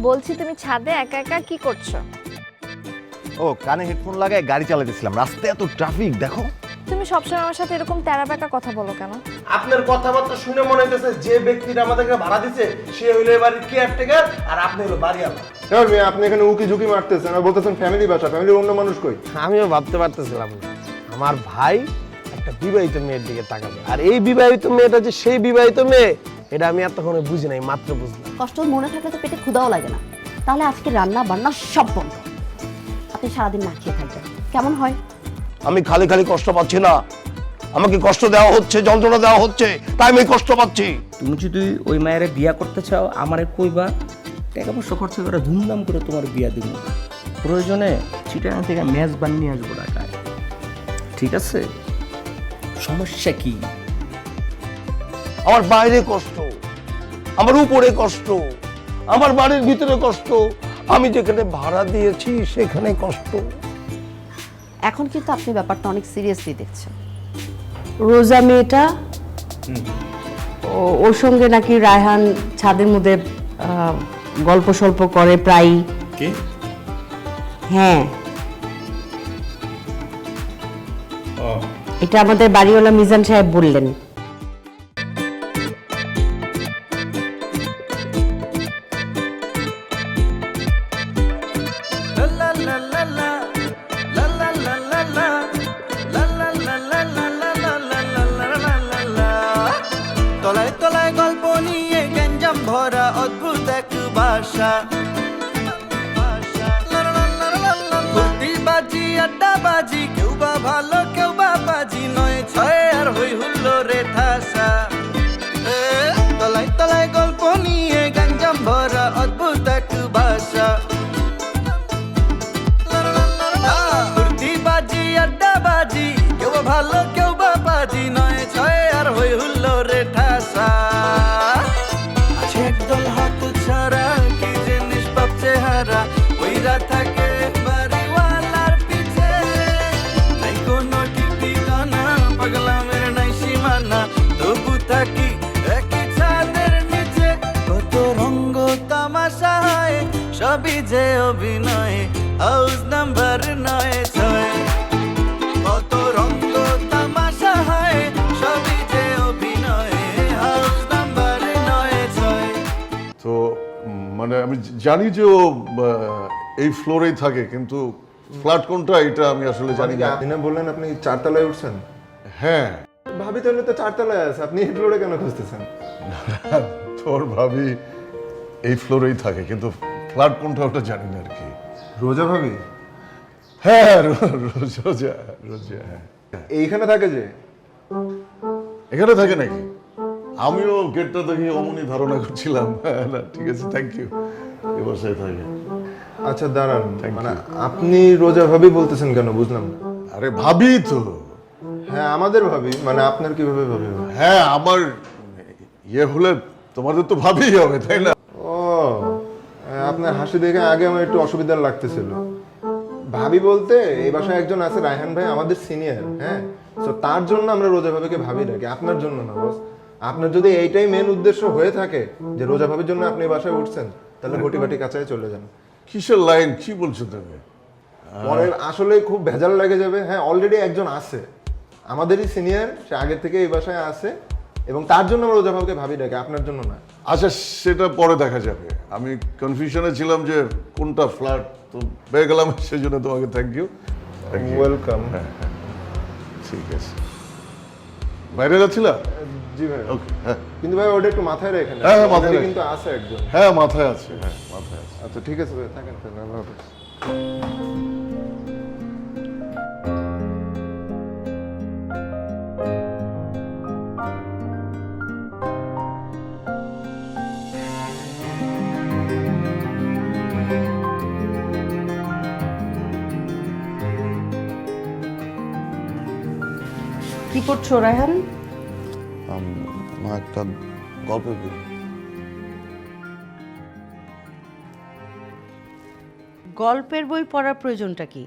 বলছি তুমি ছাদে একা একা কি করছো? ও কানে হেডফোন লাগায় গাড়ি চালাতেছিলাম, রাস্তায় এত ট্রাফিক দেখো। তুমি সবসময় আমার সাথে এরকম তেরা বেঁকা কথা বলো কেন? আপনার কথাবার্তা শুনে মনে হইতেছে যে ব্যক্তিটা আমাদেরকে ভাড়া দিছে সে হইলো এবারের কেয়ারটেকার আর আপনি হলো বাড়িওয়ালা। এবার মেয়ে আপনি এখানে উকি ঝুঁকি মারতেছেন আর বলতেছেন ফ্যামিলি বাসা, ফ্যামিলির অন্য মানুষ কই? আমিও ভাবতে পারতেছিলাম না আমার ভাই একটা বিবাহিত মেয়ের দিকে তাকাবে, আর এই বিবাহিত মেয়েটা যে সেই বিবাহিত মেয়ে এটা আমি এতক্ষণে বুঝি নাই, মাত্র বুঝলাম। কষ্ট মনে থাকলে তো পেটে ক্ষুধাও লাগে না। তাহলে আজকে রান্না বান্না সব বন্ধ, আপনি সারাদিন না খেয়ে থাকবেন, কেমন হয়? আমি খালি খালি কষ্ট পাচ্ছি না, আমাকে কষ্ট দেওয়া হচ্ছে, যন্ত্রণা দেওয়া হচ্ছে, তাই আমি কষ্ট পাচ্ছি। তুমি যদি ওই মায়ের বিয়া করতে চাও আমারে কইবা, টাকা পয়সা খরচা করে ধুমধাম করে তোমার বিয়া দিব। প্রয়োজনে চিটাগাং থেকে মেজবান নিয়ে আসবো ঢাকায়, ঠিক আছে? সমস্যা কি? আমার বাইরে কষ্ট, আমার উপরে কষ্ট, আমার বাড়ির ভিতরে কষ্ট, আমি যেখানে ভাড়া দিয়েছি সেখানে কষ্ট। এখন কিন্তু আপনি ব্যাপারটা অনেক সিরিয়াসলি দেখছেন। রোজা মেয়েটা, ওর সঙ্গে নাকি রায়হান ছাদের মধ্যে গল্প সল্প করে প্রায়। কি? হ্যাঁ, এটা আমাদের বাড়িওয়ালা মিজান সাহেব বললেন। তলায় তলায় গল্প নিয়ে গঞ্জাম ভরা অদ্ভুত এক ভাষা, বাজি আড্ডা বাজি, কেউ বা ভালো কেউ বা বাজি, নয় ছয় আর হই হুল্লো রে ঠাসা। তলায় তলায় গল্প নিয়ে গঞ্জাম ভরা অদ্ভুত এক ভাষা, বাজি আড্ডা বাজি, কেউ বা ভালো কেউ বা বাজি, নয় ছয় আর হই হুল্লো রে ঠাসা। আছে একদল হাত ছাড়া কি জিনিস বাপ চেহারা, ওইরা থাকে বাড়িওয়ালার পিছে, নাই কোনো ঠিক ঠিকানা, পাগলামের নাই সীমানা, তবু থাকি একই ছাদের নিচে। কত রঙ্গ তামাশা হয়, সবই যে অভিনয়, হাউস নাম্বার ৯-৬। কত রঙ্গ তামাশা হয়, সবই যে অভিনয়, হাউস নাম্বার ৯-৬। তো মানে আমি জানি যে ও এই ফ্লোরেই থাকে, কিন্তু ফ্ল্যাট কোনটা এটা আমি আসলে জানি না। আপনি না বললেন আপনি চারতলায় উঠছেন? হ্যাঁ, ভাবি তাহলে তো চারতলায় আছে, আপনি এই ফ্লোরে কেন খুঁজতেছেন? তোর ভাবি এই ফ্লোরেই থাকে, কিন্তু ফ্ল্যাট কোনটা ওটা জানি না আর কি। রোজা ভাবি হ্যাঁ, রোজা রোজা, হ্যাঁ। এইখানে থাকে যে? এখানে থাকে নাকি? আমিও গেটটা দেখি অমনি ধারণা করছিলাম। না ঠিক আছে, থ্যাংক ইউ। এ বাসায় থাকে। আচ্ছা দাঁড়ান, Thank মানে you. আপনি রোজা ভাবি বলতেছেন কেন বুঝলাম না। আরে ভাবি তো। হ্যাঁ আমাদের ভাবি, মানে আপনার কিভাবে ভাবি? হ্যাঁ, আমার ইয়ে হলে তোমাদের তো ভাবিই হবে, তাই না? ও, আপনার হাসি দেখে আগে আমার একটু অসুবিধা লাগতেছিল। ভাবি বলতে এই বাসায় একজন আছে রায়হান ভাই, আমাদের সিনিয়র। হ্যাঁ, তো তার জন্য আমরা রোজা ভাবিকে ভাবি রাখি, আপনার জন্য না বস। আপনার যদি এইটাই মেন উদ্দেশ্য হয়ে থাকে যে রোজা ভাবির জন্য আপনি এই বাসায় উঠছেন, তাহলে ঘটি বাটি কাছায় চলে যান। কিসের লাইন, কি বলছো তুমি? পরে আসলে খুব ভেজাল লেগে যাবে। হ্যাঁ, অলরেডি একজন আছে আমাদেরই সিনিয়র, সে আগে থেকে এই বাসায় আছে, এবং তার জন্য আমরা রোজা ভাবিকে ভাবি রাখি, আপনার জন্য না। আচ্ছা, সেটা পরে দেখা যাবে। আমি কনফিউশনে ছিলাম যে কোনটা ফ্ল্যাট, তো পেয়ে গেলাম, সেই জন্য তোমাকে থ্যাংক ইউ। ওয়েলকাম। ঠিক আছে, বাইরে যাচ্ছিলা? জি ভাই। ওকে, হ্যাঁ কিন্তু ভাই ওটা একটু মাথায় রেখেন। হ্যাঁ, হ্যাঁ, মাথায় Already রাখি। কিন্তু আছে একজন। হ্যাঁ, মাথায় আছে, হ্যাঁ মাথায় আছে। আচ্ছা ঠিক আছে ভাই, থাকেন তাহলে, আল্লাহ হাফেজ। কি করছো রায়হান? মা একটা গল্পের বই। গল্পের বই পড়ার প্রয়োজনটা কি?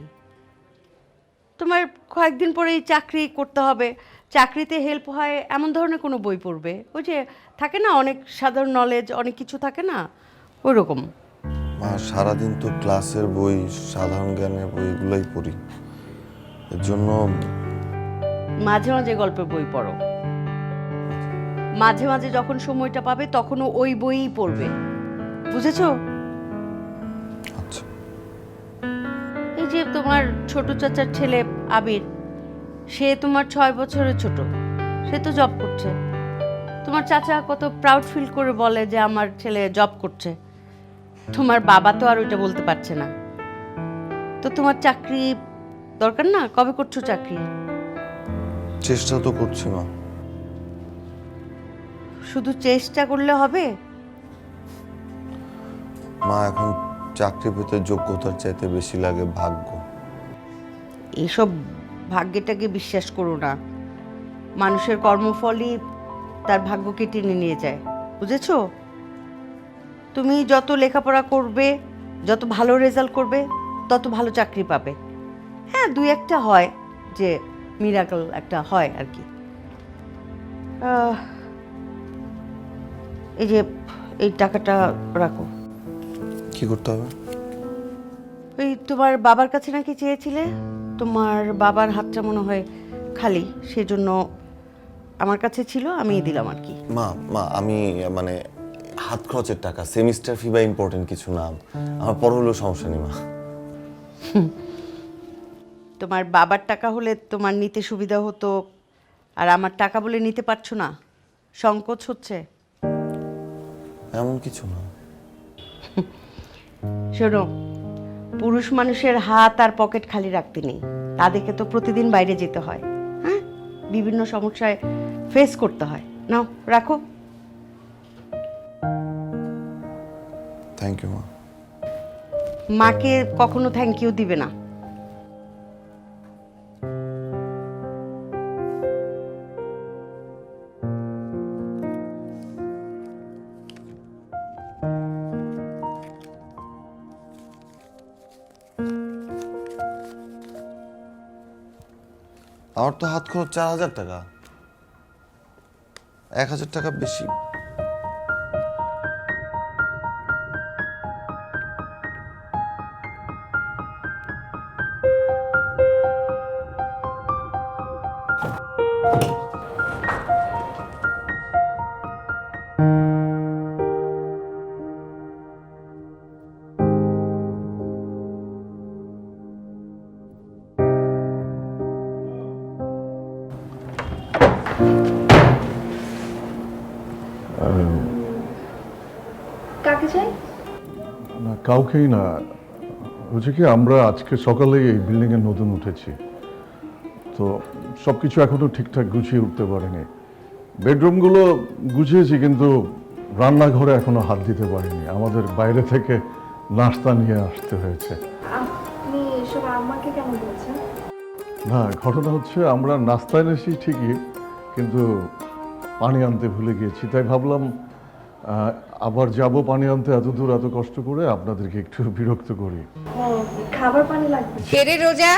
তোমার কয়েকদিন পরেই চাকরি করতে হবে, চাকরিতে হেল্প হয় এমন ধরনের কোনো বই পড়বে। ওই যে থাকে না অনেক সাধারণ নলেজ, অনেক কিছু থাকে না, ওই রকম। মা সারাদিন তো ক্লাসের বই, সাধারণ জ্ঞানের বই এগুলোই পড়ি, এর জন্য মাঝে মাঝে গল্পের বই পড়ো, মাঝে মাঝে যখন সময়টা পাবে তখনও ওই বইই পড়বে, বুঝেছো? আচ্ছা। এই যে তোমার ছোট চাচার ছেলে আবির, সে তোমার 6 বছরের ছোট, সে তো জব করছে। তোমার চাচা কত প্রাউড ফিল করে বলে যে আমার ছেলে জব করছে। তোমার বাবা তো আর ওইটা বলতে পারছে না। তো তোমার চাকরি দরকার না? কবে করছো চাকরি? চেষ্টা তো করছি মা। শুধু চেষ্টা করলে হবে? মা এখন চাকরি পেতে যোগ্যতার চাইতে বেশি লাগে ভাগ্য। এসব ভাগ্যটাকে বিশ্বাস করো না। মানুষের কর্মফলই তার ভাগ্যকে টেনে নিয়ে যায়, বুঝেছো? তুমি যত লেখাপড়া করবে, যত ভালো রেজাল্ট করবে, তত ভালো চাকরি পাবে। হ্যাঁ, 2-1টা হয়, যে মিরাকল একটা হয় আর কি। এই যে এই টাকাটা রাখো। কি করতে হবে? ওই তোমার বাবার কাছে নাকি চেয়েছিলে, তোমার বাবার হাতটা মনে হয় খালি, সেজন্য আমার কাছে ছিল, আমি দিলাম আর কি। মা মা আমি মানে হাত খরচের টাকা, সেমিস্টার ফি বা ইম্পর্টেন্ট কিছু না, আমার পর হলেও সমস্যা নেই মা। তোমার বাবার টাকা হলে তোমার নিতে সুবিধা হতো, আর আমার টাকা বলে নিতে পারছো না, সংকোচ হচ্ছে। এমন কিছু না। শোনো, পুরুষ মানুষের হাত আর পকেট খালি রাখতে নেই, তাদেরকে তো প্রতিদিন বাইরে যেতে হয়, হ্যাঁ, বিভিন্ন সমস্যায় ফেস করতে হয়। নাও রাখো। থ্যাংক ইউ মা। মাকে কখনো থ্যাংক ইউ দিবে না। আমার তো হাত খরচ 4000 টাকা, 1000 টাকা বেশি। কাকে চাই? না কাউকেই না, হচ্ছে কি আমরা আজকে সকালে এই বিল্ডিংয়ে নতুন উঠেছি, তো সব কিছু এখনো ঠিকঠাক গুছিয়ে উঠতে পারিনি। বেডরুমগুলো গুছিয়েছি কিন্তু রান্নাঘরে এখনো হাত দিতে পারিনি, আমাদের বাইরে থেকে নাস্তা নিয়ে আসতে হয়েছে। আপনি এসব আমাকে কেমন বলছেন? না, ঘটনা হচ্ছে আমরা নাস্তা এনেছি ঠিকই, কিন্তু পানি আনতে ভুলে গিয়েছি, তাই ভাবলাম আবার যাব পানি আনতে এত দূর, এত কষ্ট করে আপনাদেরকে একটু বিরক্ত করি। খাবার পানি লাগবে? কেরে রোজা?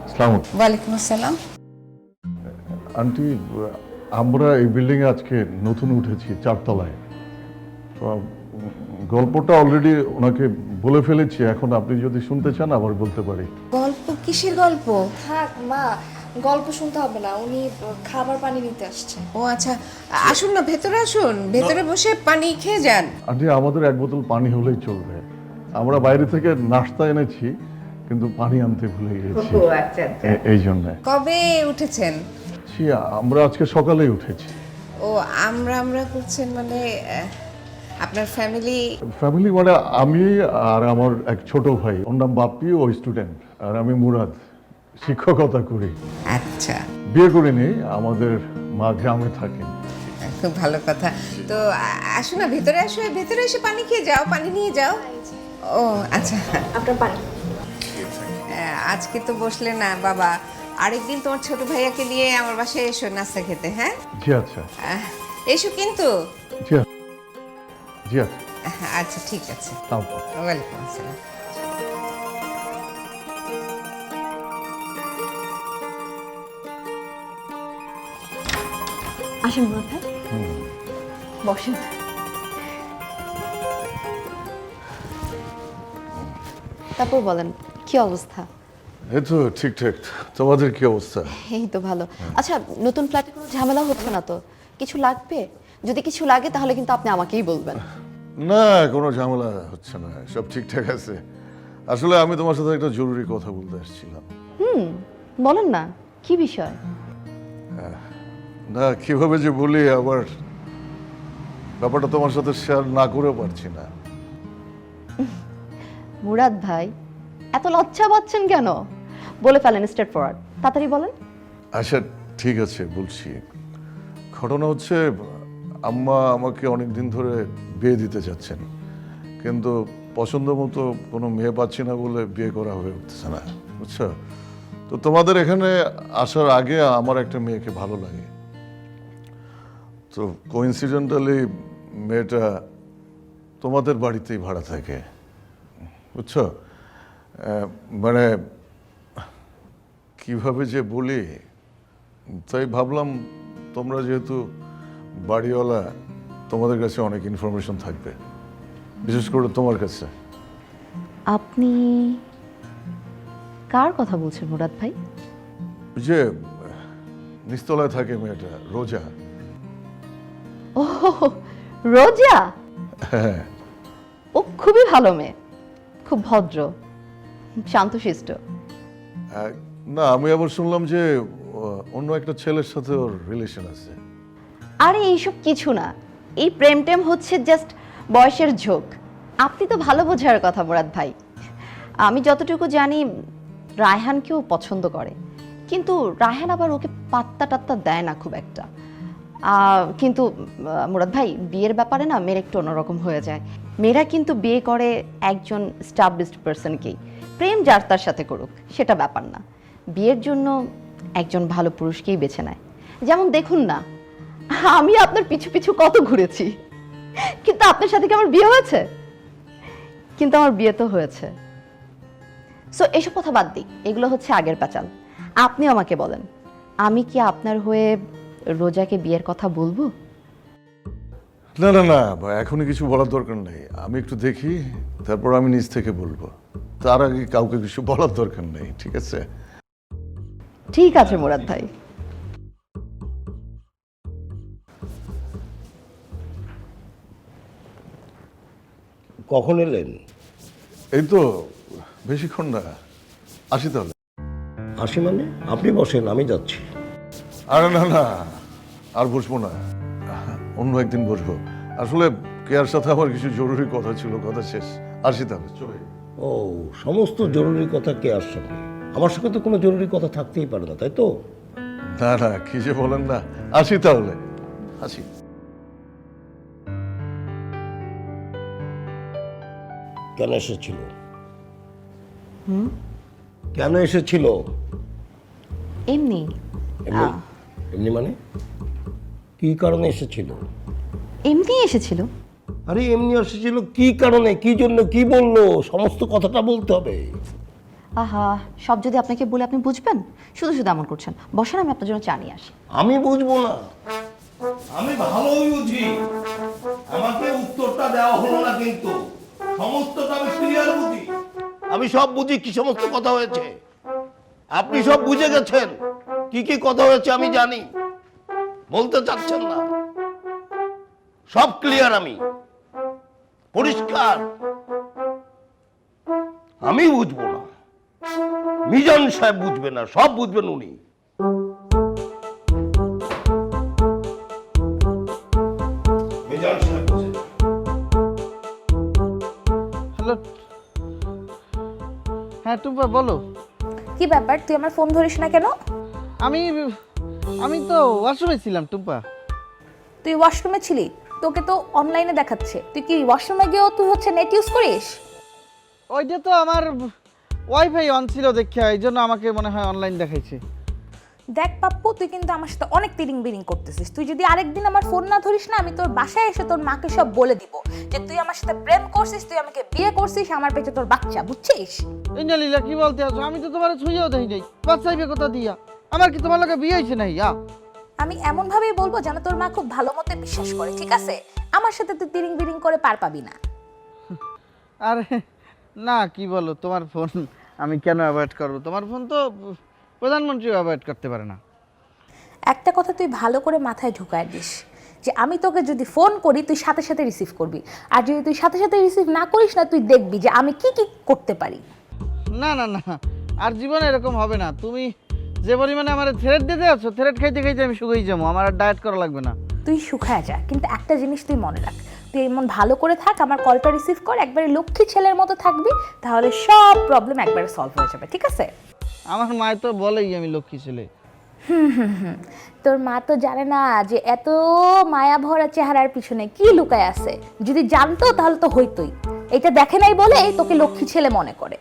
আসসালামু ওয়ালাইকুম আসসালাম। আন্টি, আমরা এই বিল্ডিংয়ে আজকে নতুন উঠেছি 4 তলায়। তো গল্পটা অলরেডি ওনাকে বলে ফেলেছি, এখন আপনি যদি শুনতে চান আবার বলতে পারি। গল্প? কিসের গল্প? থাক মা, গল্প শুনতে হবে না, উনি খাবার পানি নিতে আসছে। ও আচ্ছা, আসুন না, ভেতরে আসুন, ভেতরে বসে পানি খেয়ে যান। আন্টি, আমাদের 1 বোতল পানি হলেই চলবে, আমরা বাইরে থেকে নাস্তা এনেছি কিন্তু পানি আনতে ভুলে গিয়েছি। ও আচ্ছা আচ্ছা। এই জন্য। কবে উঠেছেন? আমরা আজকে সকালেই উঠেছি। ও আমরা করছেন মানে আপনার ফ্যামিলি? ফ্যামিলি মানে আমি আর আমার এক ছোট ভাই, ওর নাম বাপ্পি, ও স্টুডেন্ট, আর আমি মুরাদ, শিক্ষকতা করি। আচ্ছা, বিয়ে করিনি, আমাদের মা গ্রামে থাকেন। খুব ভালো কথা। তো আসুন না, ভেতরে আসো, ভেতরে এসে পানি খেয়ে যাও, পানি নিয়ে যাও। ও আচ্ছা, আপনার পানি। আজকে তো বসলে না বাবা, আরেকদিন তোমার ছোট ভাইয়াকে নিয়ে আমার বাসায় এসো নাস্তা খেতে। হ্যাঁ জি আচ্ছা। এসো কিন্তু। জি জি আচ্ছা। আচ্ছা ঠিক আছে। ওয়ালাইকুম আসসালাম। আসেন মাথায় বসেন। তারপর বলেন কি অবস্থা? এই তো ঠিকঠাক। তোমাদের কি অবস্থা? এই তো ভালো। আচ্ছা, নতুন ফ্ল্যাটে কোনো ঝামেলা হচ্ছে না তো? কিছু লাগবে? যদি কিছু লাগে তাহলে কিন্তু আপনি আমাকেই বলবেন। না, কোনো ঝামেলা হচ্ছে না, সব ঠিকঠাক আছে। আসলে আমি তোমার সাথে একটা জরুরি কথা বলতে আসছিলাম। বলেন না, কি বিষয়? না, কিভাবে যে বলি, আবার ব্যাপারটা তোমার সাথে শেয়ার না করেও পারছি না। মুরাদ ভাই, এত লজ্জা পাচ্ছেন কেন? বলে ফেলেন, স্ট্রেট ফরওয়ার্ড, তাড়াতাড়ি বলেন। আচ্ছা ঠিক আছে, বলছি। ঘটনা হচ্ছে, আম্মা আমাকে অনেক দিন ধরে বিয়ে দিতে চাচ্ছেন, কিন্তু পছন্দ মতো কোনো মেয়ে পাচ্ছি না বলে বিয়ে করা হয়ে উঠতেছে না, বুঝছো? তো তোমাদের এখানে আসার আগে আমার একটা মেয়েকে ভালো লাগে। তো কোইন্সিডেন্টালি মেয়েটা তোমাদের বাড়িতেই ভাড়া থাকে, বুঝছো? মানে কিভাবে যে বলি, তাই ভাবলাম তোমরা যেহেতু বাড়িওয়ালা, তোমাদের কাছে অনেক ইনফরমেশন থাকবে, বিশেষ করে তোমার কাছে। আপনি কার কথা বলছেন মুরাদ ভাই? যে নিচতলায় থাকে মেয়েটা, রোজা। ও, রোজা? হ্যাঁ। ও খুবই ভালো মেয়ে, খুব ভদ্র, শান্তশিষ্ট। না, আমি আবার শুনলাম যে অন্য একটা ছেলের সাথে ওর রিলেশন আছে। আরে এইসব কিছু না, এই প্রেম টেম হচ্ছে জাস্ট বয়সের ঝোঁক। আপনি তো ভালো বোঝার কথা মুরাদ ভাই। আমি যতটুকু জানি রায়হানকেও পছন্দ করে, কিন্তু রায়হান আবার ওকে পাত্তা টাত্তা দেয় না খুব একটা। কিন্তু মুরাদ ভাই, বিয়ের ব্যাপারে না মেয়ের একটু অন্যরকম হয়ে যায়। মেয়েরা কিন্তু বিয়ে করে একজন স্টাবলিশড পার্সনকেই, প্রেম যার তার সাথে করুক সেটা ব্যাপার না, বিয়ের জন্য একজন ভালো পুরুষকেই বেছে নেয়। যেমন দেখুন না, আমি আপনার পিছু পিছু কত ঘুরেছি, কিন্তু আপনার সাথে কি আমার বিয়ে হয়েছে? কিন্তু আমার বিয়ে তো হয়েছে। সো এসব কথা বাদ দিই, এগুলো হচ্ছে আগের প্যাচাল। আপনি আমাকে বলেন, আমি কি আপনার হয়ে রোজাকে বিয়ের কথা বলবো? না না না, এখনই কিছু বলার দরকার নেই। আমি একটু দেখি, তারপর আমি নিজ থেকে বলবো। তার আগে কাউকে কিছু বলার দরকার নেই, ঠিক আছে? ঠিক আছে মুরাদ ভাই। কখন এলেন? এই তো বেশিক্ষণ না, আসি তাহলে। আসি মানে? আপনি বসেন, আমি যাচ্ছি। আরে না না, আর বসবো না, অন্য একদিন বসবো। আসলে কেয়ার সাথে আমার কিছু জরুরি কথা ছিল, কথা শেষ। আসি তাহলে, চলে। ও, সমস্ত জরুরি কথা কে আর সঙ্গে? আমার সঙ্গে তো কোনো জরুরি কথা থাকতেই পারে না, তাই তো? না না, কি যে বলেন না। আসি তাহলে, আসি। কেন এসেছিল? কেন এসেছিল? এমনি। এমনি? এমনি মানে কি কারণে এসেছিল? এমনি এসেছিল। আরে এমনি এসেছিল কি কারণে, কি জন্য, কি বললো, সমস্ত কথাটা বলতে হবে। আহা, সব যদি আপনাকে বলে আপনি বুঝবেন, শুধু শুধু এমন করছেন। বসেন, আমি আপনার জন্য চা নিয়ে আসি। আমি বুঝবো না? আমি ভালোই বুঝি। আমাকে উত্তরটা দেওয়া হলো না, কিন্তু সমস্তটা আমি ক্লিয়ার বুঝি। আমি সব বুঝি কি সমস্ত কথা হয়েছে। আপনি সব বুঝে গেছেন, কি কি কথা হয়েছে আমি জানি, বলতে চাচ্ছেন না। সব ক্লিয়ার, আমি পরিষ্কার। আমি বুঝবো না, মিজান সাহেব বুঝবে না, সব বুঝবেন উনি। মিজান সাহেব বুঝে। হ্যালো, হ্যাঁ টুম্পা বলো। কি ব্যাপার, তুই আমার ফোন ধরিস না কেন? আমি তো ওয়াশরুমে ছিলাম টুম্পা। তুই ওয়াশরুমে ছিলি? তোকে তো অনলাইনে দেখাচ্ছে। তুই কি ওয়াশরুমে গিয়েও তুই হচ্ছে নেট ইউজ করিস? ওইটা তো আমার ওয়াইফাই অন ছিল দেখে, এই জন্য আমাকে মনে হয় অনলাইন দেখাইছে। দেখ পাপ্পু, তুই কিন্তু আমার সাথে অনেক তিরিং বিরিং করতেছিস। তুই যদি আরেকদিন আমার ফোন না ধরিস না, আমি তোর বাসায় এসে তোর মাকে সব বলে দিব যে তুই আমার সাথে প্রেম করছিস, তুই আমাকে বিয়ে করছিস, আমার পেটে তোর বাচ্চা, বুঝছিস? ইন্নালিল্লাহ, কি বলতে আছো? আমি তো তোমার ছুঁয়েও দেই নাই, বাচ্চাইবে কথা দিয়া। আমার কি তোমার লগে বিয়ে হয়েছে নাই? আমি এমন ভাবেই বলবো যেন তোর মা খুব ভালো মতো বিশ্বাস করে, ঠিক আছে? আমার সাথে তুই তিরিং বিরিং করে পার পাবি না। আরে না কি বলো, তোমার ফোন আমি কেন অ্যাভয়েড করবো? তোমার ফোন তো প্রধানমন্ত্রী অ্যাভয়েড করতে পারে না। একটা কথা তুই ভালো করে মাথায় ঢুকায় দিস যে আমি তোকে যদি ফোন করি তুই সাথে সাথে রিসিভ করবি, আর যদি তুই সাথে সাথে রিসিভ না করিস না, তুই দেখবি যে আমি কি কি করতে পারি। না না না, আর জীবনে এরকম হবে না। তুমি যে পরিমাণে আমার থ্রেড দিতে আছো, থ্রেড খাইতে খাইতে আমি শুকিয়ে যাবো, আমার আর ডায়েট করা লাগবে না। তুই শুকায় যা, কিন্তু একটা জিনিস তুই মনে রাখ, তুই এমন ভালো করে থাক, আমার কলটা রিসিভ কর, একবারে লক্ষ্মী ছেলের মতো থাকবি, তাহলে সব প্রবলেম একবারে সলভ হয়ে যাবে, ঠিক আছে? আমার মায় তো বলেই আমি লক্ষ্মী ছেলে। তোর মা তো জানে না যে এত মায়া ভরা চেহারার পিছনে কি লুকায় আছে। যদি জানতো তাহলে তো হইতোই। এটা দেখে নাই বলে তোকে লক্ষ্মী ছেলে মনে করে।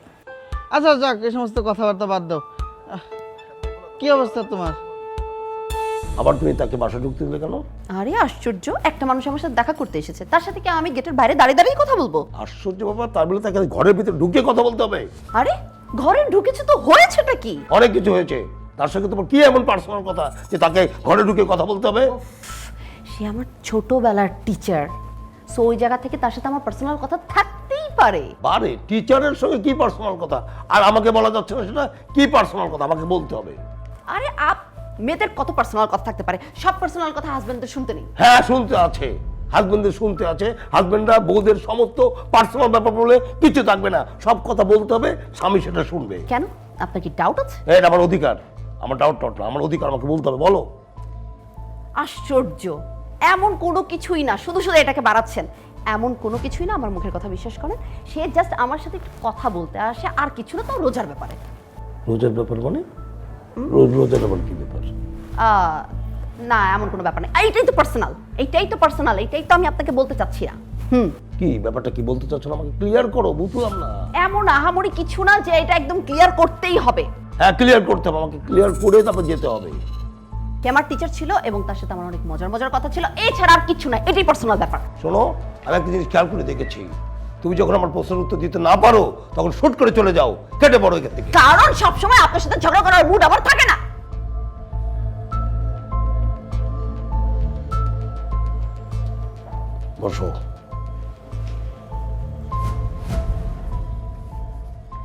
আচ্ছা যাক, এই সমস্ত কথাবার্তা বাদ দাও। কি অবস্থা তোমার? আবার তুমি তাকে বাসা ঢুকতে দিলে কেন? আরে আশ্চর্য, একটা মানুষ আমার সাথে দেখা করতে এসেছে, তার সাথে কি আমি গেটের বাইরে দাঁড়িয়ে দাঁড়িয়ে কথা বলবো? আশ্চর্য বাবা, তার বলে তাকে ঘরের ভিতরে ঢুকে কথা বলতে হবে? আরে ঘরে ঢুকেছে তো হয়েছেটা কি? অনেক কিছু হয়েছে, তার সঙ্গে তোমার কি এমন পার্সোনাল কথা যে তাকে ঘরে ঢুকে কথা বলতে হবে? সে আমার ছোটবেলার টিচার, সো ওই জায়গা থেকে তার সাথে আমার পার্সোনাল কথা থাকতেই পারে। বারে টিচারের সঙ্গে কি পার্সোনাল কথা? আর আমাকে বলা যাচ্ছে না সেটা কি পার্সোনাল কথা? আমাকে বলতে হবে। আরে মেয়েদের কত পার্সোনাল কথা থাকতে পারে, সব পার্সোনাল কথা হাজবেন্ডদের শুনতে নেই। হ্যাঁ শুনতে আছে, হাজবেন্ডের শুনতে আছে। হাজবেন্ডরা বউদের সমস্ত পার্সোনাল ব্যাপার বলে কিছু থাকবে না, সব কথা বলতে হবে, স্বামী সেটা শুনবে। কেন, আপনার কি ডাউট আছে? এটা আমার অধিকার, আমার ডাউট না, আমার অধিকার, আমাকে বলতে হবে। বলো। আশ্চর্য, এমন কোনো কিছুই না, শুধু শুধু এটাকে বাড়াচ্ছেন। এমন কোনো কিছুই না, আমার মুখের কথা বিশ্বাস করেন। সে জাস্ট আমার সাথে একটু কথা বলতে আসে, আর কিছু না, তাও রোজার ব্যাপারে। রোজার ব্যাপার মানে? রোজার ব্যাপার কি ব্যাপার? না এমন কোনো ব্যাপার নেই, এইটাই তো পার্সোনাল, এইটাই তো পার্সোনাল, এইটাই তো আমি আপনাকে বলতে চাচ্ছি না। কি ব্যাপারটা কি বলতে চাচ্ছ না? আমাকে ক্লিয়ার করো, বুঝলাম না। এমন আহামরি কিছু না যে এটা একদম ক্লিয়ার করতেই হবে। হ্যাঁ ক্লিয়ার করতে হবে, আমাকে ক্লিয়ার করে তারপর যেতে হবে। কে আমার টিচার ছিল এবং তার সাথে আমার অনেক মজার মজার কথা ছিল, এছাড়া আর কিছু না, এটাই পার্সোনাল ব্যাপার। শোনো, আমি একটা জিনিস খেয়াল করে দেখেছি, তুমি যখন আমার প্রশ্নের উত্তর দিতে না পারো তখন শুট করে চলে যাও, কেটে পড়ো এখান থেকে। কারণ সবসময় আপনার সাথে ঝগড়া করার মুড আমার থাকে না। বসো,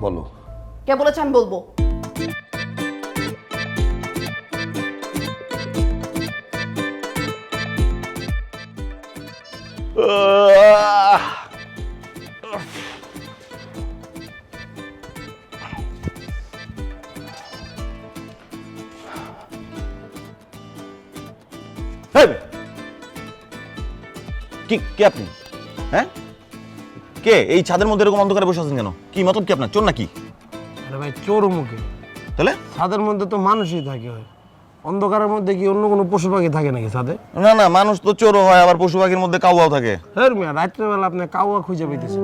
বলো। কে বলেছে আমি বলবো? কে আপনি? হ্যাঁ, কে এই ছাদের মধ্যে এরকম অন্ধকারে বসে আছেন কেন? কি মতলব কি আপনার? চোর নাকি? আরে ভাই, চোর মুখে তাহলে ছাদের মধ্যে তো মানুষই থাকে, হয় অন্ধকারের মধ্যে কি অন্য কোনো পশু পাখি থাকে নাকি ছাদে? না না, মানুষ তো চোরও হয়, আবার পশু পাখির মধ্যে কাউয়াও থাকে। হ্যাঁ মিয়া, রাত্রেবেলা আপনি কাউয়া খুঁজে পেতেছেন?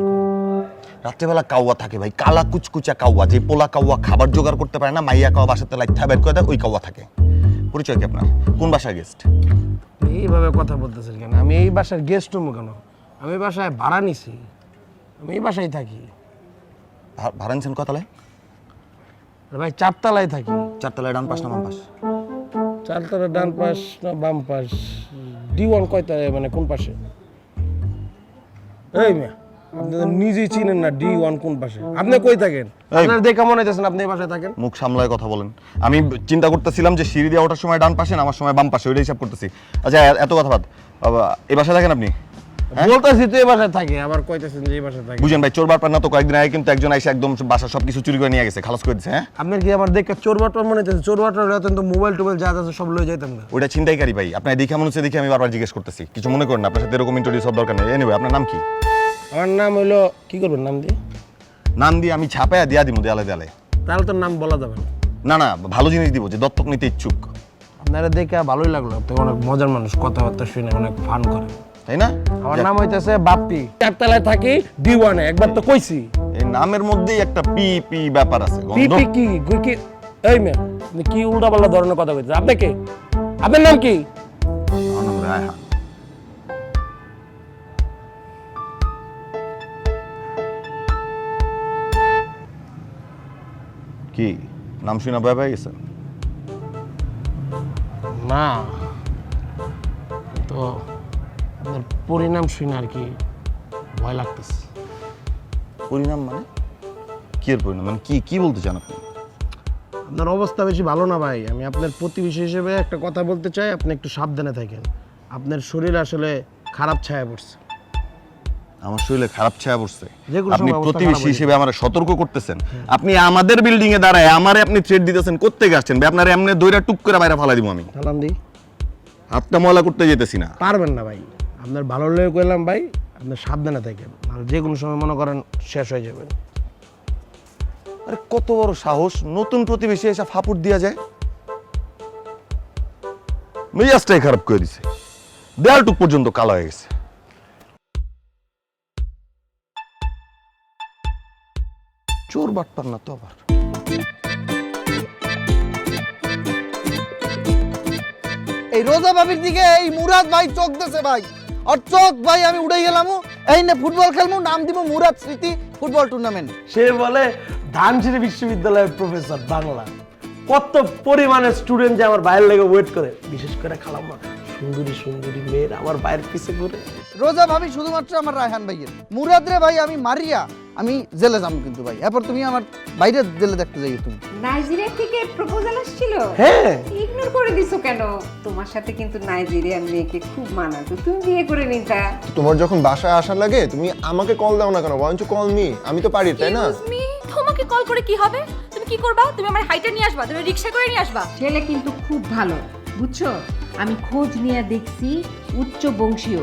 রাত্রেবেলা কাউয়া থাকে ভাই, কালা কুচকুচা কাউয়া, যে পোলা কাউয়া খাবার জোগাড় করতে পারে না, মাইয়া কাউয়া বাসাতে লাইট বের করে দেয়, ওই কাউয়া থাকে। পরিচয় কি আপনার? কোন বাসার গেস্ট? এইভাবে কথা বলতেছেন কেন? আমি এই বাসার গেস্ট রুম কেন? আমি এই বাসায় ভাড়া নিছি, আমি এই বাসায় থাকি। ভাড়া নিছেন কতলায়? ভাই 4 তলায় থাকি। 4 তলায় ডান পাশ না বাম পাশ? 4 তলায় ডান পাশ না বাম পাশ? D1 কয় তলায়, মানে কোন পাশে? এই মিয়া, আপনি তো নিজেই চিনেন না D1 কোন পাশে। আপনি কই থাকেন? আপনার দেখে মনে হইতেছেন আপনি এই বাসায় থাকেন। মুখ সামলায় কথা বলেন। আমি চিন্তা করতেছিলাম যে সিঁড়ি দিয়ে ওঠার সময় ডান পাশে, নামার সময় বাম পাশে, ওইটা হিসাব করতেছি। আচ্ছা এত কথা বাদ, এই বাসায় থাকেন আপনি? বলতেছি তো এই বাসায় থাকে, আবার কইতেছেন যে এই বাসায় থাকে। বুঝেন ভাই, চোর বাটপার না তো, কয়েকদিন আগে কিন্তু একজন এসে একদম বাসা সবকিছু চুরি করে নিয়ে গেছে, খালাস করে দিয়েছে। হ্যাঁ, আপনার কি আমার দেখে চোর বাটপার মনে হইতেছে? চোর বাটপার হলে তো মোবাইল টোবাইল যা আছে সব লয়ে যাইতাম না। ওইটা ছিনতাইকারী ভাই, আপনার দেখে মনে হচ্ছে, দেখে আমি বারবার জিজ্ঞেস করতেছি, কিছু মনে করেন না, আপনার সাথে এরকম ইন্ট্রোডিউস হওয়ার দরকার নেই। এনিওয়ে, আপনার নাম কি? আমার নাম হইলো, কি করবেন নাম দিয়ে? নাম দিয়ে আমি ছাপায়া দিয়া দিব দেয়ালে দেয়ালে। তাহলে তো নাম বলা যাবে না। না না, ভালো জিনিস দিব, যে দত্তক নিতে ইচ্ছুক। আপনারা দেখে ভালোই লাগলো, আপনি অনেক মজার মানুষ, কথাবার্তা শুনে অনেক ফান করে, তাই না? আমার নাম হইতেছে বাপ্পি, 4 তলায় থাকি, D1 এ। একবার তো কইছি। এই নামের মধ্যেই একটা পি পি ব্যাপার আছে, গন্ধ। পি কি কি? এই মেয়ে, আপনি কি উল্টাপাল্টা ধরনের কথা কইতেছেন? আপনি কে? আপনার নাম কি? আমার নাম রায়হান। কি নাম শুনে ভয় পেয়ে গেছেন? না তো, আপনার পরিণাম শুনে আর কি ভয় লাগতেছে। পরিণাম মানে? কি এর পরিণাম মানে কি বলতে চান আপনি? আপনার অবস্থা বেশি ভালো না ভাই। আমি আপনার প্রতিবেশী হিসেবে একটা কথা বলতে চাই, আপনি একটু সাবধানে থাকেন। আপনার শরীর আসলে খারাপ ছায়া পড়ছে। আমার শরীরে খারাপ ছায়া পড়ছে? যে কোনো আপনি সময় অবস্থা প্রতিবেশী খারাপ হয়ে হিসেবে আমার সতর্ক করতেছেন? আপনি আমাদের বিল্ডিং এ দাঁড়ায় আমারে আপনি থ্রেট দিতেছেন, কোত্থেকে আসছেন ভাই? আপনার এমনি দইরা টুক করে বাইরে ফালা দিব আমি। সালাম দি আপনি ময়লা করতে যেতেছি না। পারবেন না ভাই, আপনার ভালো লেগে কইলাম ভাই, আপনি সাবধানে থাকেন, আর যে কোনো সময় মনে করেন শেষ হয়ে যাবেন। আরে কত বড় সাহস, নতুন প্রতিবেশী এসে ফাপুর দিয়া যায়। মেজাজটাই খারাপ করে দিছে, দেয়াল টুক পর্যন্ত কালো হয়ে গেছে। চোর বাটপার না তো আবার। এই রোজা ভাবির দিকে এই মুরাদ ভাই চোখ দেছে ভাই, আর চোখ ভাই আমি উড়ে গেলাম। এই না ফুটবল খেলবো, নাম দিব মুরাদ স্মৃতি ফুটবল টুর্নামেন্ট। সে বলে ধানসিঁড়ি বিশ্ববিদ্যালয়ের প্রফেসর বাংলা। কত পরিমাণে স্টুডেন্ট যে আমার বাইরের লেগে ওয়েট করে, বিশেষ করে খালাম্মা সুন্দরী সুন্দরী মেয়ের আমার বাইরের পিছে ঘুরে। রোজা ভাবি শুধুমাত্র আমার রায়হান ভাইয়ের, মুরাদ রে ভাই আমি মারিয়া আমি জেলে যাবো কিন্তু ভাই, এরপর তুমি আমার বাইরে জেলে দেখতে যাই। তুমি নাইজেরিয়া থেকে প্রপোজাল আসছিল? হ্যাঁ। ইগনোর করে দিছো কেন? তোমার সাথে কিন্তু নাইজেরিয়ান মেয়েকে খুব মানাতো, তুমি বিয়ে করে নিতা। তোমার যখন বাসায় আসা লাগে তুমি আমাকে কল দাও না কেন? Why don't you call me? আমি তো পারি, তাই না? তোমাকে কল করে কি হবে? তুমি কি করবা? তুমি আমার হাইটে নিয়ে আসবা, তুমি রিকশা করে নিয়ে আসবা। ছেলে কিন্তু খুব ভালো, বুঝছো? আমি খোঁজ নিয়ে দেখছি উচ্চ বংশীয়।